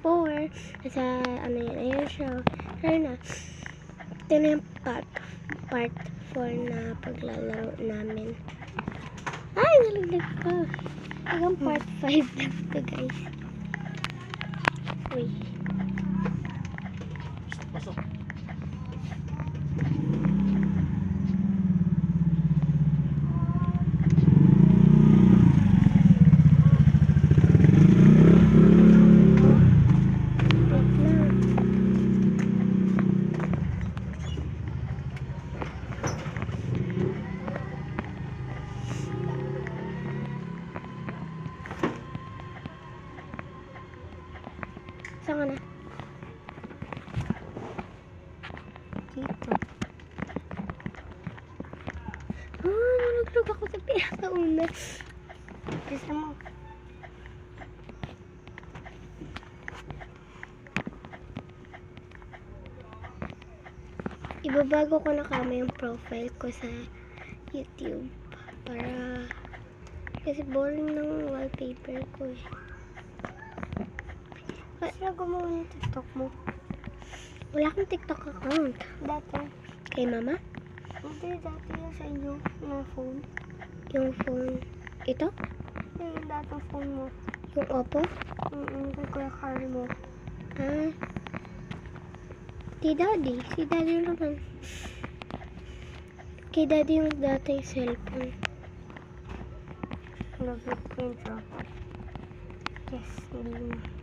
4. Sa ano yun, ayun siya. Ayun na. Ito na yung part 4 na paglalaro namin. Ay, nalaglag pa. Hanggang part 5 lang ito, guys. Uy. Pasok. Saan ka na? Dito. Nalaglag ako sa pinakauna. Gusto mo? Ibabago ko na kami yung profile ko sa YouTube. Para kasi boring ng wallpaper ko eh. Saan gumawa ng TikTok mo? Wala akong TikTok account. Dati? Kay mama? Hindi, dati yan sa inyo. Yung phone. Yung phone? Ito? Yung datang phone mo. Yung Oppo? Kay Kuya Carl mo. Ah. Si Daddy. Si Daddy naman. Kay Daddy yung dati yung cellphone. Nag-print siya. Yes, hindi na.